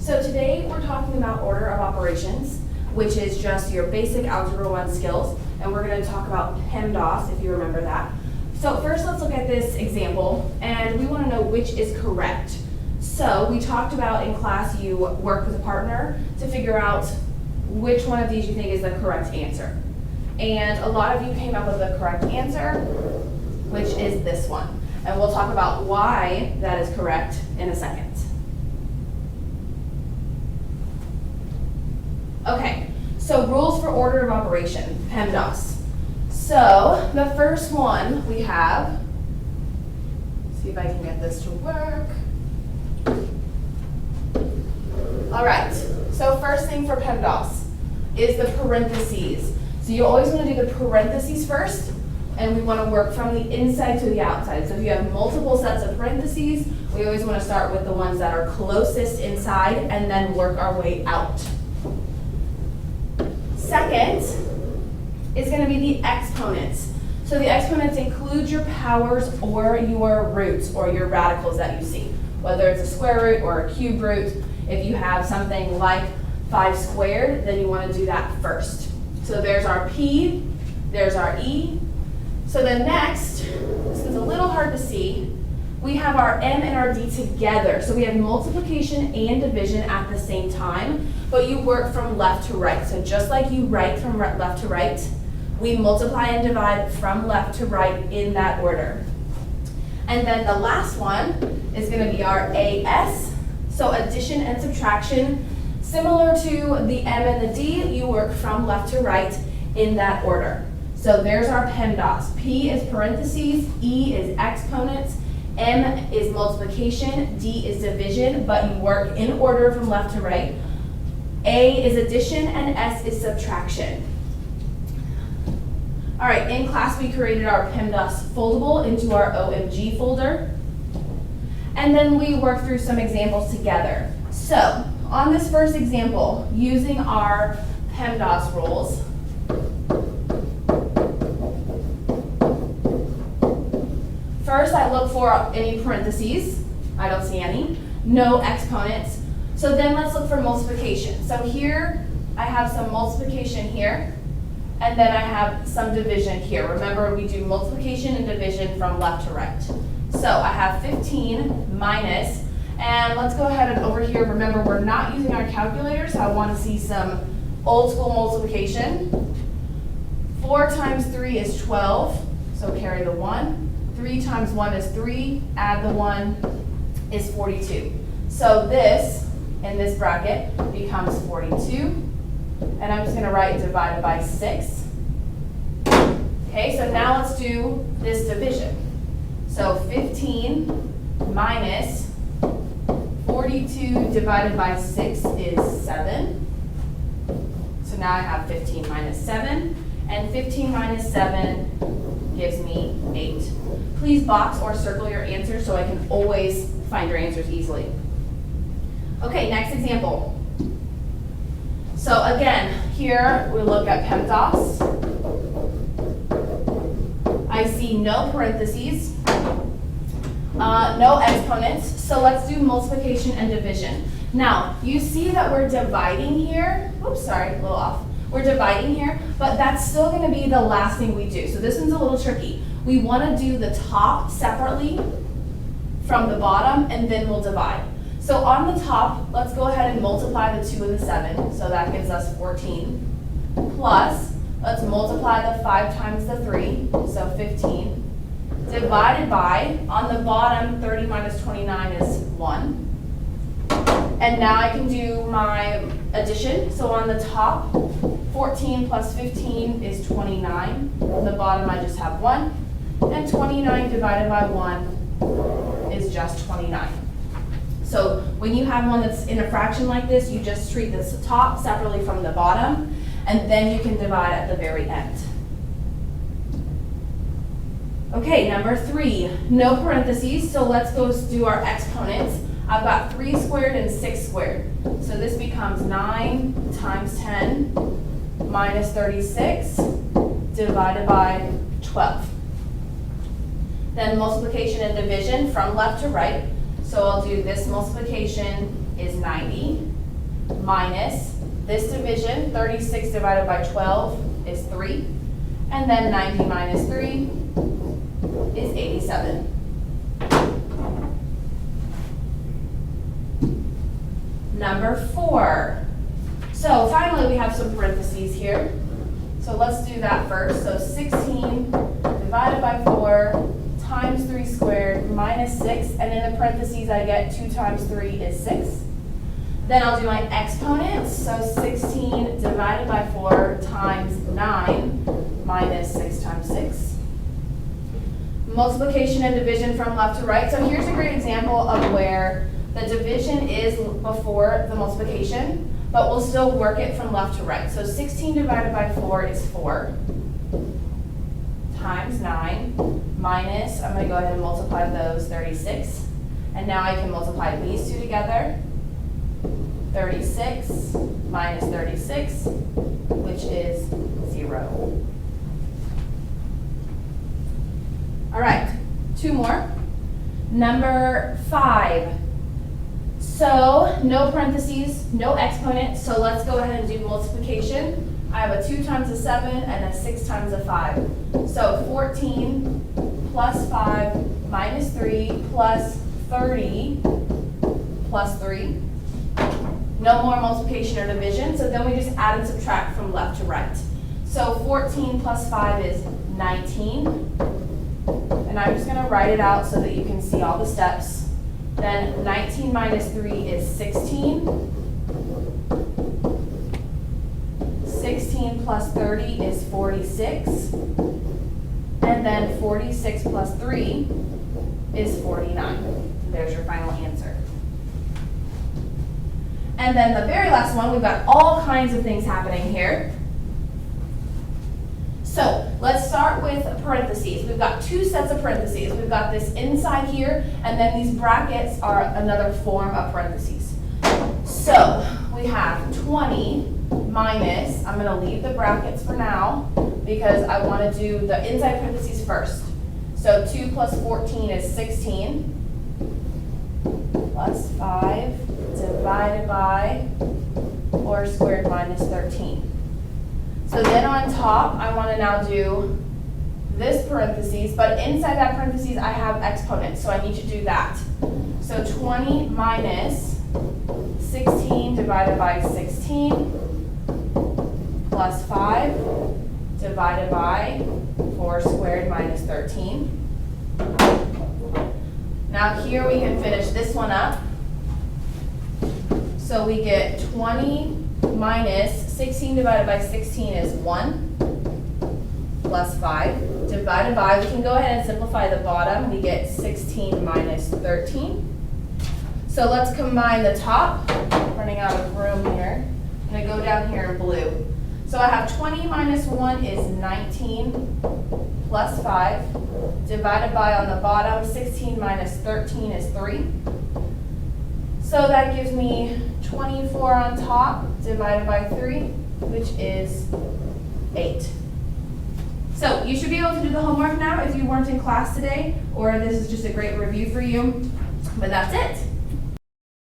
So today we're talking about order of operations, which is just your basic Algebra 1 skills, and we're going to talk about Pemdas, if you remember that. So first let's look at this example, and we want to know which is correct. So we talked about in class you work with a partner to figure out which one of these you think is the correct answer. And a lot of you came up with the correct answer, which is this one. And we'll talk about why that is correct in a second. Okay, so rules for order of operation, PEMDAS. So the first one we have, see if I can get this to work. All right, so first thing for PEMDAS is the parentheses. So you always want to do the parentheses first, and we want to work from the inside to the outside. So if you have multiple sets of parentheses, we always want to start with the ones that are closest inside and then work our way out. Second is going to be the exponents. So the exponents include your powers or your roots or your radicals that you see, whether it's a square root or a cube root. If you have something like 5 squared, then you want to do that first. So there's our P, there's our E. So then next, this is a little hard to see, we have our M and our D together. So we have multiplication and division at the same time, but you work from left to right. So just like you write from left to right, we multiply and divide from left to right in that order. And then the last one is going to be our AS. So addition and subtraction, similar to the M and the D, you work from left to right in that order. So there's our PEMDAS. P is parentheses, E is exponents, M is multiplication, D is division, but you work in order from left to right. A is addition and S is subtraction. All right, in class we created our PEMDAS foldable into our OMG folder. And then we work through some examples together. So on this first example, using our PEMDAS rules, first, I look for any parentheses. I don't see any. No exponents. So then let's look for multiplication. So here, I have some multiplication here, and then I have some division here. Remember, we do multiplication and division from left to right. So I have 15 minus, and let's go ahead and over here, remember, we're not using our calculator, so I want to see some old school multiplication. 4 times 3 is 12, so carry the 1. 3 times 1 is 3, add the 1 is 42. So this, in this bracket, becomes 42. And I'm just going to write divided by 6. Okay, so now let's do this division. So 15 minus 42 divided by 6 is 7. So now I have 15 minus 7. And 15 minus 7 gives me 8. Please box or circle your answers so I can always find your answers easily. Okay, next example. So again, here we look at PEMDAS. I see no parentheses, no exponents, so let's do multiplication and division. Now, you see that we're dividing here. Oops, sorry, a little off. We're dividing here, but that's still going to be the last thing we do. So this one's a little tricky. We want to do the top separately from the bottom, and then we'll divide. So on the top, let's go ahead and multiply the 2 and the 7. So that gives us 14. Plus, let's multiply the 5 times the 3, so 15. Divided by, on the bottom, 30 minus 29 is 1. And now I can do my addition. So on the top, 14 plus 15 is 29. On the bottom, I just have 1. And 29 divided by 1 is just 29. So when you have one that's in a fraction like this, you just treat this top separately from the bottom, and then you can divide at the very end. Okay, number 3, no parentheses, so let's go do our exponents. I've got 3 squared and 6 squared. So this becomes 9 times 10 minus 36 divided by 12. Then multiplication and division from left to right. So I'll do this multiplication is 90, minus this division, 36 divided by 12 is 3, and then 90 minus 3 is 87. Number 4. So finally we have some parentheses here. So let's do that first. So 16 divided by 4 times 3 squared minus 6, and in the parentheses I get 2 times 3 is 6. Then I'll do my exponents. So 16 divided by 4 times 9 minus 6 times 6. Multiplication and division from left to right. So here's a great example of where the division is before the multiplication, but we'll still work it from left to right. So 16 divided by 4 is 4 times 9 minus, I'm going to go ahead and multiply those, 36. And now I can multiply these two together. 36 minus 36, which is 0. All right, 2 more. Number 5. So no parentheses, no exponent, so let's go ahead and do multiplication. I have a 2 times a 7 and a 6 times a 5. So 14 plus 5 minus 3 plus 30 plus 3. No more multiplication or division, so then we just add and subtract from left to right. So 14 plus 5 is 19. And I'm just going to write it out so that you can see all the steps. Then 19 minus 3 is 16. 16 plus 30 is 46. And then 46 plus 3 is 49. There's your final answer. And then the very last one, we've got all kinds of things happening here. So let's start with parentheses. We've got 2 sets of parentheses. We've got this inside here, and then these brackets are another form of parentheses. So we have 20 minus, I'm going to leave the brackets for now because I want to do the inside parentheses first. So 2 plus 14 is 16 plus 5 divided by 4 squared minus 13. So then on top, I want to now do this parentheses, but inside that parentheses, I have exponents, so I need to do that. So 20 minus 16 divided by 16 plus 5 divided by 4 squared minus 13. Now here we can finish this one up. So we get 20 minus 16 divided by 16 is 1 plus 5 divided by, we can go ahead and simplify the bottom. We get 16 minus 13. So let's combine the top. Running out of room here. I'm going to go down here in blue. So I have 20 minus 1 is 19 plus 5 divided by, on the bottom, 16 minus 13 is 3. So that gives me 24 on top divided by 3, which is 8. So you should be able to do the homework now if you weren't in class today, or this is just a great review for you. But that's it.